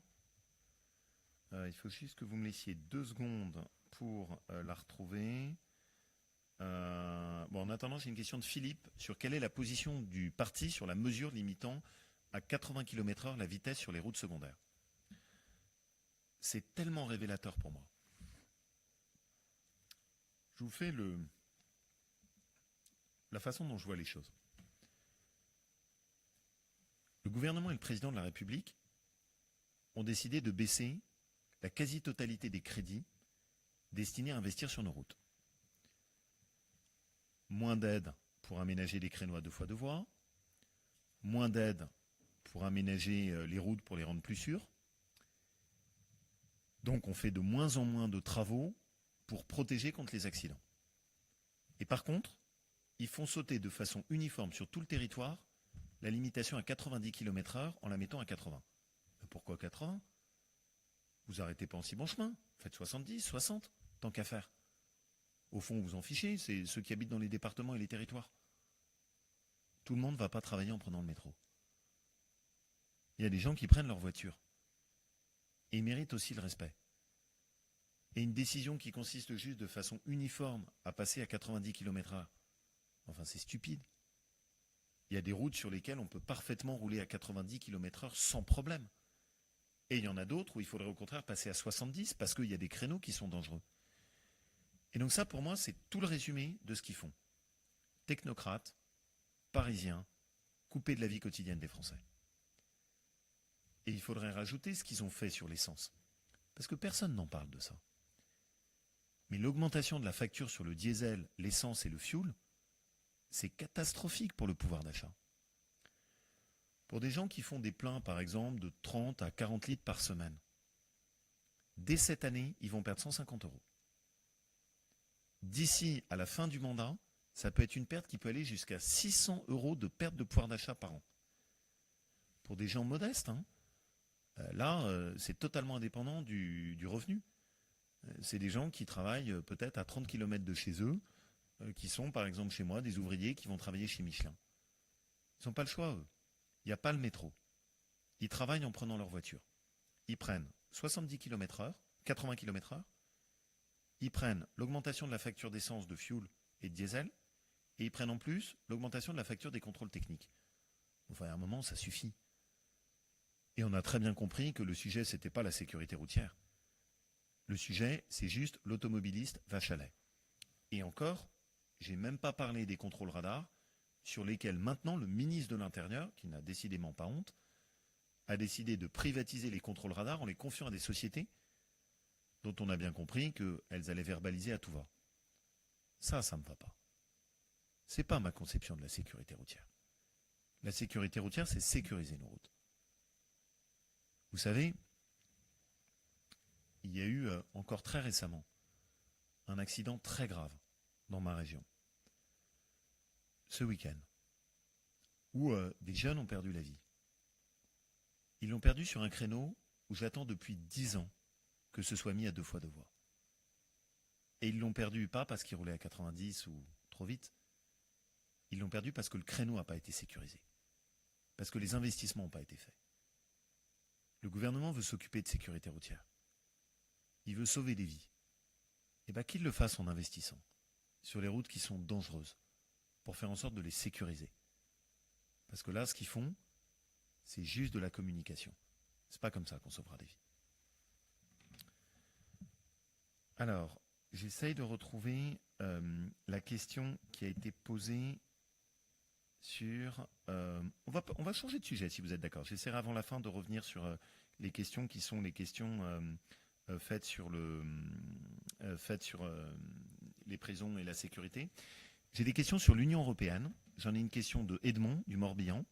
Il faut juste que vous me laissiez 2 secondes pour la retrouver. En attendant, j'ai une question de Philippe sur quelle est la position du parti sur la mesure limitant à 80 km/h la vitesse sur les routes secondaires. C'est tellement révélateur pour moi. Je vous fais la façon dont je vois les choses. Le gouvernement et le président de la République ont décidé de baisser la quasi-totalité des crédits destinés à investir sur nos routes. Moins d'aide pour aménager les créneaux à 2x2 voies, moins d'aide pour aménager les routes pour les rendre plus sûres. Donc on fait de moins en moins de travaux pour protéger contre les accidents. Et par contre, ils font sauter de façon uniforme sur tout le territoire la limitation à 90 km/h en la mettant à 80. Mais pourquoi 80 ? Vous arrêtez pas en si bon chemin. Faites 70, 60, tant qu'à faire. Au fond, vous en fichez, c'est ceux qui habitent dans les départements et les territoires. Tout le monde ne va pas travailler en prenant le métro. Il y a des gens qui prennent leur voiture. Et ils méritent aussi le respect. Et une décision qui consiste juste de façon uniforme à passer à 90 km/h, enfin c'est stupide. Il y a des routes sur lesquelles on peut parfaitement rouler à 90 km/h sans problème. Et il y en a d'autres où il faudrait au contraire passer à 70 parce qu'il y a des créneaux qui sont dangereux. Et donc ça, pour moi, c'est tout le résumé de ce qu'ils font. Technocrates, parisiens, coupés de la vie quotidienne des Français. Et il faudrait rajouter ce qu'ils ont fait sur l'essence. Parce que personne n'en parle de ça. Mais l'augmentation de la facture sur le diesel, l'essence et le fioul, c'est catastrophique pour le pouvoir d'achat. Pour des gens qui font des pleins, par exemple, de 30 à 40 litres par semaine, dès cette année, ils vont perdre 150 euros. D'ici à la fin du mandat, ça peut être une perte qui peut aller jusqu'à 600 euros de perte de pouvoir d'achat par an. Pour des gens modestes, c'est totalement indépendant du revenu. C'est des gens qui travaillent peut-être à 30 km de chez eux, qui sont par exemple chez moi, des ouvriers qui vont travailler chez Michelin. Ils n'ont pas le choix, eux. Il n'y a pas le métro. Ils travaillent en prenant leur voiture. Ils prennent 70 km/h, 80 km/h. Ils prennent l'augmentation de la facture d'essence, de fioul et de diesel. Et ils prennent en plus l'augmentation de la facture des contrôles techniques. Enfin, à un moment, ça suffit. Et on a très bien compris que le sujet, ce n'était pas la sécurité routière. Le sujet, c'est juste l'automobiliste vache à lait. Et encore, je n'ai même pas parlé des contrôles radars, sur lesquels maintenant le ministre de l'Intérieur, qui n'a décidément pas honte, a décidé de privatiser les contrôles radars en les confiant à des sociétés dont on a bien compris qu'elles allaient verbaliser à tout va. Ça ne me va pas. C'est pas ma conception de la sécurité routière. La sécurité routière, c'est sécuriser nos routes. Vous savez, il y a eu encore très récemment un accident très grave dans ma région. Ce week-end, où des jeunes ont perdu la vie. Ils l'ont perdu sur un créneau où j'attends depuis 10 ans que ce soit mis à 2x2 voies. Et ils l'ont perdu pas parce qu'ils roulaient à 90 ou trop vite. Ils l'ont perdu parce que le créneau n'a pas été sécurisé. Parce que les investissements n'ont pas été faits. Le gouvernement veut s'occuper de sécurité routière. Il veut sauver des vies. Et bien qu'il le fasse en investissant sur les routes qui sont dangereuses, pour faire en sorte de les sécuriser. Parce que là, ce qu'ils font, c'est juste de la communication. C'est pas comme ça qu'on sauvera des vies. Alors, j'essaye de retrouver la question qui a été posée sur... on va changer de sujet, si vous êtes d'accord. J'essaierai avant la fin de revenir sur les questions qui sont les questions faites sur les prisons et la sécurité. J'ai des questions sur l'Union européenne. J'en ai une question de Edmond, du Morbihan.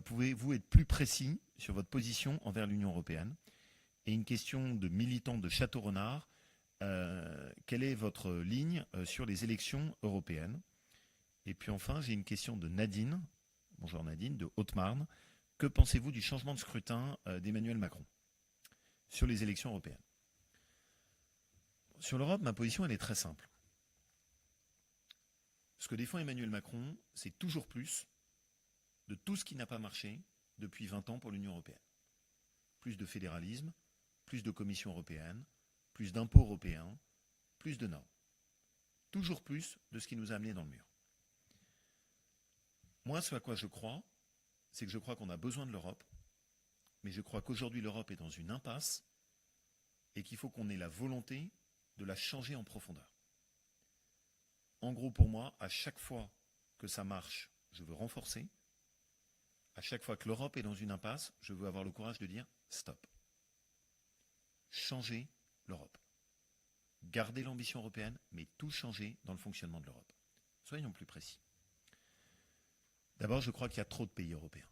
Pouvez-vous être plus précis sur votre position envers l'Union européenne ? Et une question de militant de Château-Renard. Quelle est votre ligne sur les élections européennes ? Et puis enfin, j'ai une question de Nadine. Bonjour Nadine, de Haute-Marne. Que pensez-vous du changement de scrutin d'Emmanuel Macron sur les élections européennes ? Sur l'Europe, ma position, elle est très simple. Ce que défend Emmanuel Macron, c'est toujours plus de tout ce qui n'a pas marché depuis 20 ans pour l'Union européenne. Plus de fédéralisme, plus de Commission européenne, plus d'impôts européens, plus de normes. Toujours plus de ce qui nous a amenés dans le mur. Moi, ce à quoi je crois, c'est que je crois qu'on a besoin de l'Europe, mais je crois qu'aujourd'hui l'Europe est dans une impasse et qu'il faut qu'on ait la volonté de la changer en profondeur. En gros, pour moi, à chaque fois que ça marche, je veux renforcer. À chaque fois que l'Europe est dans une impasse, je veux avoir le courage de dire stop. changer l'Europe. Garder l'ambition européenne, mais tout changer dans le fonctionnement de l'Europe. Soyons plus précis. D'abord, je crois qu'il y a trop de pays européens.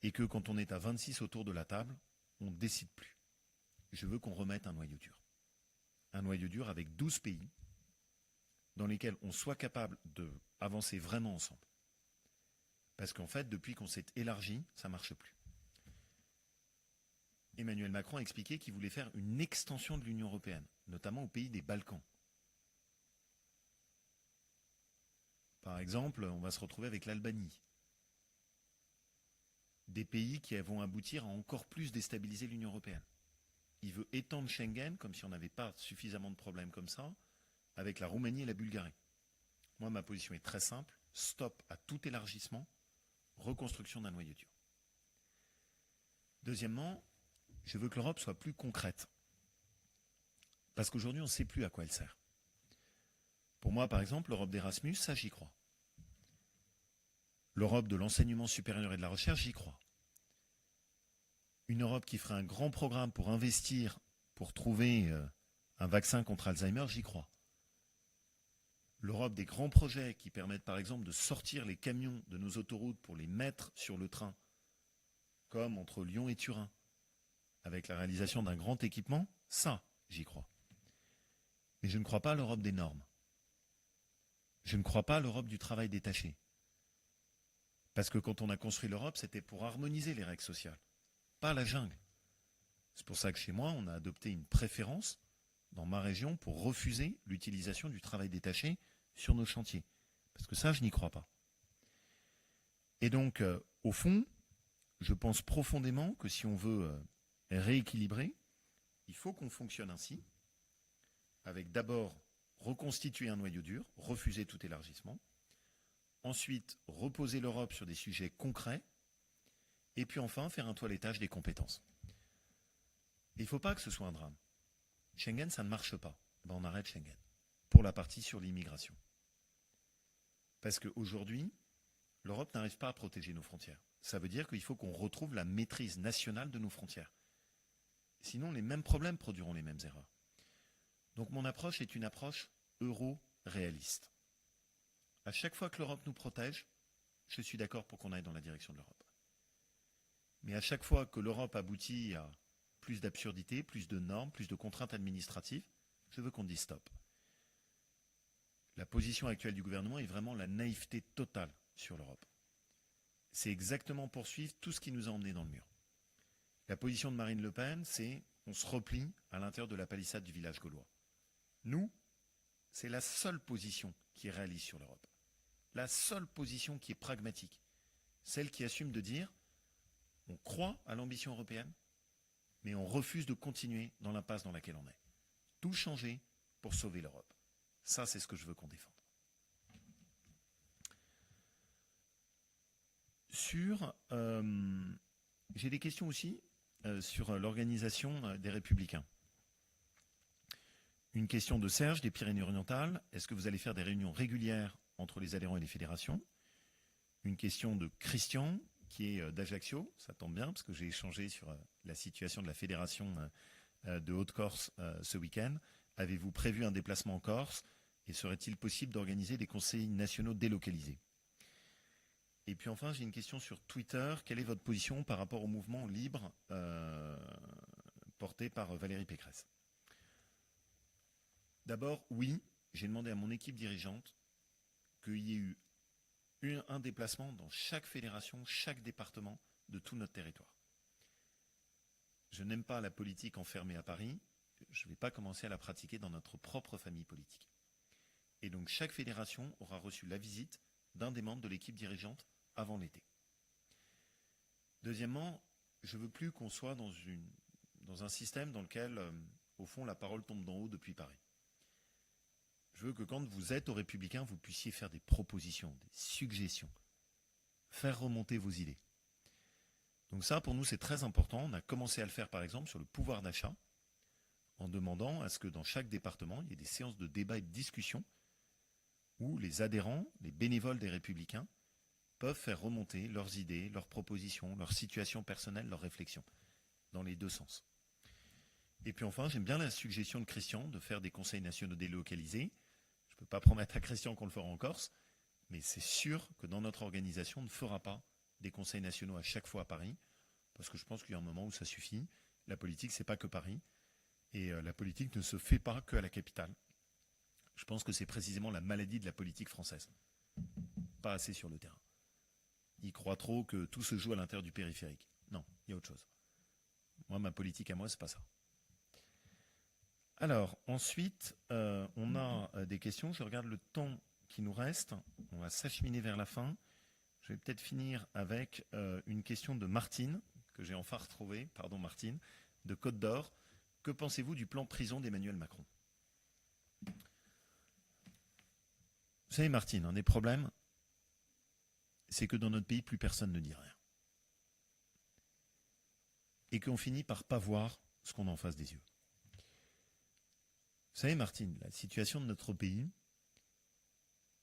Et que quand on est à 26 autour de la table, on ne décide plus. Je veux qu'on remette un noyau dur. Un noyau dur avec 12 pays dans lesquels on soit capable d'avancer vraiment ensemble. Parce qu'en fait, depuis qu'on s'est élargi, ça ne marche plus. Emmanuel Macron a expliqué qu'il voulait faire une extension de l'Union européenne, notamment aux pays des Balkans. Par exemple, on va se retrouver avec l'Albanie. Des pays qui vont aboutir à encore plus déstabiliser l'Union européenne. Il veut étendre Schengen, comme si on n'avait pas suffisamment de problèmes comme ça, avec la Roumanie et la Bulgarie. Moi, ma position est très simple. Stop à tout élargissement, reconstruction d'un noyau dur. Deuxièmement, je veux que l'Europe soit plus concrète. Parce qu'aujourd'hui, on ne sait plus à quoi elle sert. Pour moi, par exemple, l'Europe d'Erasmus, ça, j'y crois. L'Europe de l'enseignement supérieur et de la recherche, j'y crois. Une Europe qui ferait un grand programme pour investir, pour trouver un vaccin contre Alzheimer, j'y crois. L'Europe des grands projets qui permettent, par exemple, de sortir les camions de nos autoroutes pour les mettre sur le train, comme entre Lyon et Turin, avec la réalisation d'un grand équipement, ça, j'y crois. Mais je ne crois pas à l'Europe des normes. Je ne crois pas à l'Europe du travail détaché. Parce que quand on a construit l'Europe, c'était pour harmoniser les règles sociales, pas la jungle. C'est pour ça que chez moi, on a adopté une préférence dans ma région pour refuser l'utilisation du travail détaché sur nos chantiers. Parce que ça, je n'y crois pas. Et donc, au fond, je pense profondément que si on veut rééquilibrer, il faut qu'on fonctionne ainsi, avec d'abord reconstituer un noyau dur, refuser tout élargissement, ensuite reposer l'Europe sur des sujets concrets, et puis enfin faire un toilettage des compétences. Et il ne faut pas que ce soit un drame. Schengen, ça ne marche pas. Ben, on arrête Schengen, pour la partie sur l'immigration. Parce qu'aujourd'hui, l'Europe n'arrive pas à protéger nos frontières. Ça veut dire qu'il faut qu'on retrouve la maîtrise nationale de nos frontières. Sinon, les mêmes problèmes produiront les mêmes erreurs. Donc mon approche est une approche euro-réaliste. À chaque fois que l'Europe nous protège, je suis d'accord pour qu'on aille dans la direction de l'Europe. Mais à chaque fois que l'Europe aboutit à plus d'absurdité, plus de normes, plus de contraintes administratives, je veux qu'on dise stop. La position actuelle du gouvernement est vraiment la naïveté totale sur l'Europe. C'est exactement poursuivre tout ce qui nous a emmenés dans le mur. La position de Marine Le Pen, c'est on se replie à l'intérieur de la palissade du village gaulois. Nous, c'est la seule position qui est réaliste sur l'Europe. La seule position qui est pragmatique. Celle qui assume de dire on croit à l'ambition européenne, mais on refuse de continuer dans l'impasse dans laquelle on est. Tout changer pour sauver l'Europe. Ça, c'est ce que je veux qu'on défende. J'ai des questions aussi sur l'organisation des Républicains. Une question de Serge des Pyrénées-Orientales. Est-ce que vous allez faire des réunions régulières entre les adhérents et les fédérations? Une question de Christian, qui est d'Ajaccio. Ça tombe bien, parce que j'ai échangé sur la situation de la fédération de Haute-Corse ce week-end. Avez-vous prévu un déplacement en Corse? Et serait-il possible d'organiser des conseils nationaux délocalisés? Et puis enfin, j'ai une question sur Twitter. Quelle est votre position par rapport au mouvement libre porté par Valérie Pécresse? D'abord, oui, j'ai demandé à mon équipe dirigeante qu'il y ait eu un déplacement dans chaque fédération, chaque département de tout notre territoire. Je n'aime pas la politique enfermée à Paris. Je ne vais pas commencer à la pratiquer dans notre propre famille politique. Et donc chaque fédération aura reçu la visite d'un des membres de l'équipe dirigeante avant l'été. Deuxièmement, je ne veux plus qu'on soit dans un système dans lequel, au fond, la parole tombe d'en haut depuis Paris. Je veux que quand vous êtes aux Républicains, vous puissiez faire des propositions, des suggestions, faire remonter vos idées. Donc ça, pour nous, c'est très important. On a commencé à le faire, par exemple, sur le pouvoir d'achat, en demandant à ce que dans chaque département, il y ait des séances de débat et de discussion où les adhérents, les bénévoles des Républicains, peuvent faire remonter leurs idées, leurs propositions, leur situation personnelle, leurs réflexions, dans les deux sens. Et puis enfin, j'aime bien la suggestion de Christian de faire des conseils nationaux délocalisés. Je ne peux pas promettre à Christian qu'on le fera en Corse, mais c'est sûr que dans notre organisation, on ne fera pas des conseils nationaux à chaque fois à Paris, parce que je pense qu'il y a un moment où ça suffit. La politique, c'est pas que Paris, et la politique ne se fait pas que à la capitale. Je pense que c'est précisément la maladie de la politique française. Pas assez sur le terrain. Ils croient trop que tout se joue à l'intérieur du périphérique. Non, il y a autre chose. Moi, ma politique à moi, c'est pas ça. Alors, ensuite, on a des questions. Je regarde le temps qui nous reste. On va s'acheminer vers la fin. Je vais peut-être finir avec une question de Martine, que j'ai enfin retrouvée, pardon Martine, de Côte d'Or. Que pensez-vous du plan prison d'Emmanuel Macron ? Vous savez, Martine, un des problèmes, c'est que dans notre pays, plus personne ne dit rien. Et qu'on finit par pas voir ce qu'on a en face des yeux. Vous savez, Martine, la situation de notre pays,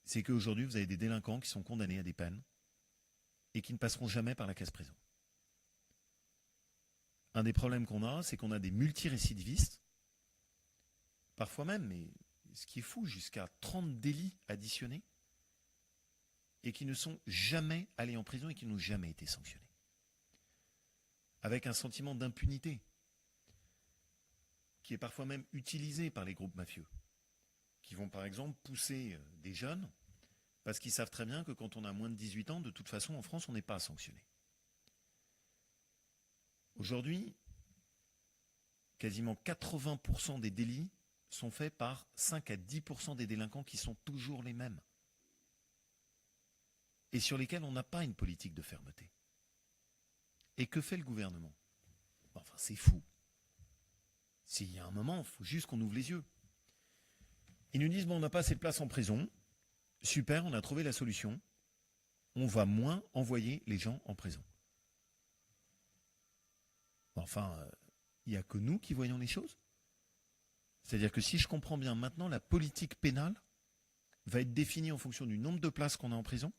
c'est qu'aujourd'hui, vous avez des délinquants qui sont condamnés à des peines et qui ne passeront jamais par la case prison. Un des problèmes qu'on a, c'est qu'on a des multirécidivistes, parfois même, mais ce qui est fou, jusqu'à 30 délits additionnés, et qui ne sont jamais allés en prison et qui n'ont jamais été sanctionnés. Avec un sentiment d'impunité, qui est parfois même utilisé par les groupes mafieux, qui vont par exemple pousser des jeunes, parce qu'ils savent très bien que quand on a moins de 18 ans, de toute façon, en France, on n'est pas sanctionné. Aujourd'hui, quasiment 80% des délits sont faits par 5 à 10% des délinquants qui sont toujours les mêmes. Et sur lesquels on n'a pas une politique de fermeté. Et que fait le gouvernement ? Enfin, c'est fou. S'il y a un moment, il faut juste qu'on ouvre les yeux. Ils nous disent, bon, on n'a pas assez de place en prison. Super, on a trouvé la solution. On va moins envoyer les gens en prison. Enfin, il n'y a que nous qui voyons les choses. C'est-à-dire que si je comprends bien, maintenant, la politique pénale va être définie en fonction du nombre de places qu'on a en prison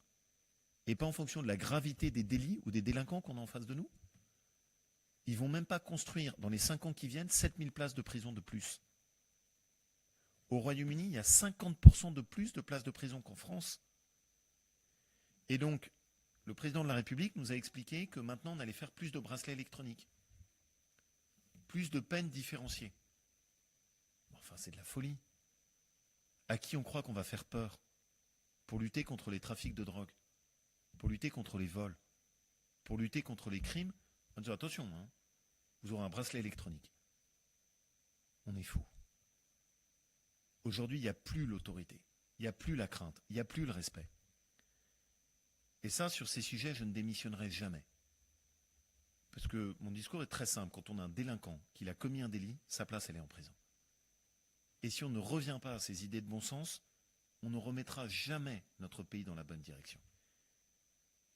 et pas en fonction de la gravité des délits ou des délinquants qu'on a en face de nous. Ils ne vont même pas construire, dans les 5 ans qui viennent, 7000 places de prison de plus. Au Royaume-Uni, il y a 50% de plus de places de prison qu'en France. Et donc, le président de la République nous a expliqué que maintenant, on allait faire plus de bracelets électroniques. Plus de peines différenciées. Enfin, c'est de la folie. À qui on croit qu'on va faire peur pour lutter contre les trafics de drogue, pour lutter contre les vols, pour lutter contre les crimes? On dit attention, hein, vous aurez un bracelet électronique. On est fou. Aujourd'hui, il n'y a plus l'autorité, il n'y a plus la crainte, il n'y a plus le respect. Et ça, sur ces sujets, je ne démissionnerai jamais. Parce que mon discours est très simple. Quand on a un délinquant qui a commis un délit, sa place, elle est en prison. Et si on ne revient pas à ces idées de bon sens, on ne remettra jamais notre pays dans la bonne direction.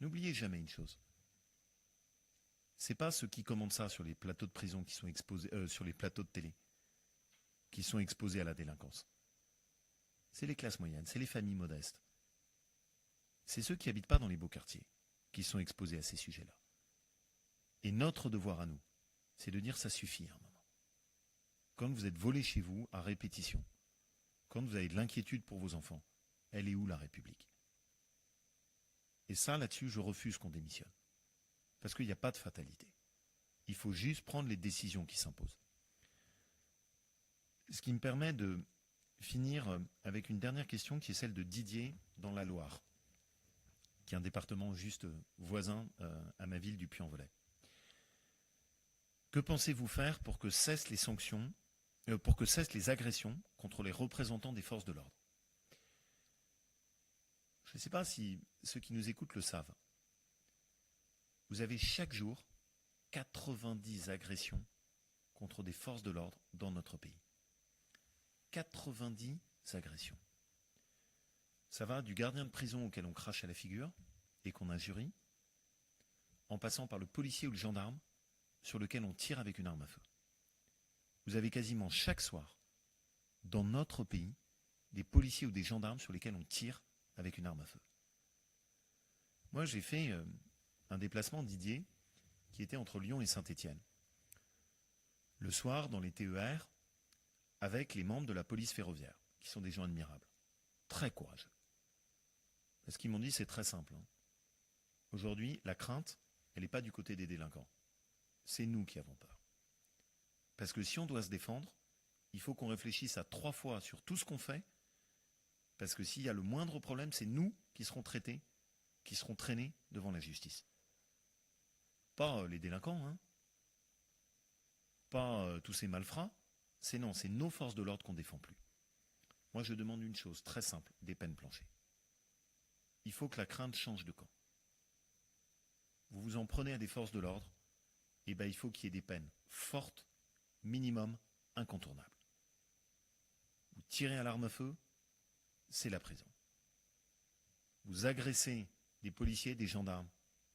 N'oubliez jamais une chose. Ce n'est pas ceux qui commandent ça sur les plateaux de prison qui sont exposés, sur les plateaux de télé, qui sont exposés à la délinquance. C'est les classes moyennes, c'est les familles modestes. C'est ceux qui n'habitent pas dans les beaux quartiers qui sont exposés à ces sujets-là. Et notre devoir à nous, c'est de dire ça suffit à un moment. Quand vous êtes volé chez vous à répétition, quand vous avez de l'inquiétude pour vos enfants, elle est où la République ? Et ça, là-dessus, je refuse qu'on démissionne. Parce qu'il n'y a pas de fatalité. Il faut juste prendre les décisions qui s'imposent. Ce qui me permet de finir avec une dernière question qui est celle de Didier dans la Loire, qui est un département juste voisin à ma ville du Puy-en-Velay. Que pensez-vous faire pour que cessent les sanctions, pour que cessent les agressions contre les représentants des forces de l'ordre ? Je ne sais pas si ceux qui nous écoutent le savent. Vous avez chaque jour 90 agressions contre des forces de l'ordre dans notre pays. 90 agressions. Ça va du gardien de prison auquel on crache à la figure et qu'on injurie, en passant par le policier ou le gendarme sur lequel on tire avec une arme à feu. Vous avez quasiment chaque soir, dans notre pays, des policiers ou des gendarmes sur lesquels on tire avec une arme à feu. Moi, j'ai fait un déplacement, Didier, qui était entre Lyon et Saint-Étienne. le soir dans les TER avec les membres de la police ferroviaire, qui sont des gens admirables, très courageux. Ce qu'ils m'ont dit, c'est très simple. Aujourd'hui, la crainte, elle n'est pas du côté des délinquants. C'est nous qui avons peur. Parce que si on doit se défendre, il faut qu'on réfléchisse à 3 fois sur tout ce qu'on fait, parce que s'il y a le moindre problème, c'est nous qui serons traités, qui seront traînés devant la justice. Pas les délinquants, pas tous ces malfrats, c'est nos forces de l'ordre qu'on ne défend plus. Moi, je demande une chose très simple, des peines planchées. Il faut que la crainte change de camp. Vous vous en prenez à des forces de l'ordre, et il faut qu'il y ait des peines fortes, minimum, incontournables. Vous tirez à l'arme à feu, c'est la prison. Vous agressez des policiers, des gendarmes,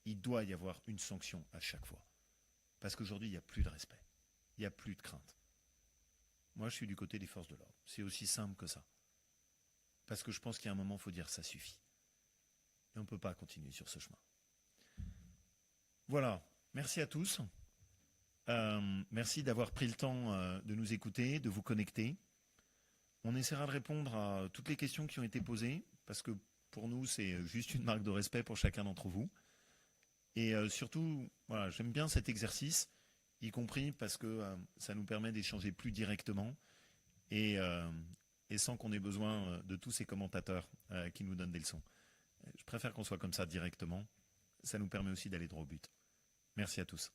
il doit y avoir une sanction à chaque fois. Parce qu'aujourd'hui, il n'y a plus de respect. Il n'y a plus de crainte. Moi, je suis du côté des forces de l'ordre. C'est aussi simple que ça. Parce que je pense qu'il y a un moment, il faut dire ça suffit. Et on ne peut pas continuer sur ce chemin. Voilà. Merci à tous. Merci d'avoir pris le temps de nous écouter, de vous connecter. On essaiera de répondre à toutes les questions qui ont été posées, parce que pour nous, c'est juste une marque de respect pour chacun d'entre vous. Et surtout, voilà, j'aime bien cet exercice, y compris parce que ça nous permet d'échanger plus directement et sans qu'on ait besoin de tous ces commentateurs qui nous donnent des leçons. Je préfère qu'on soit comme ça directement. Ça nous permet aussi d'aller droit au but. Merci à tous.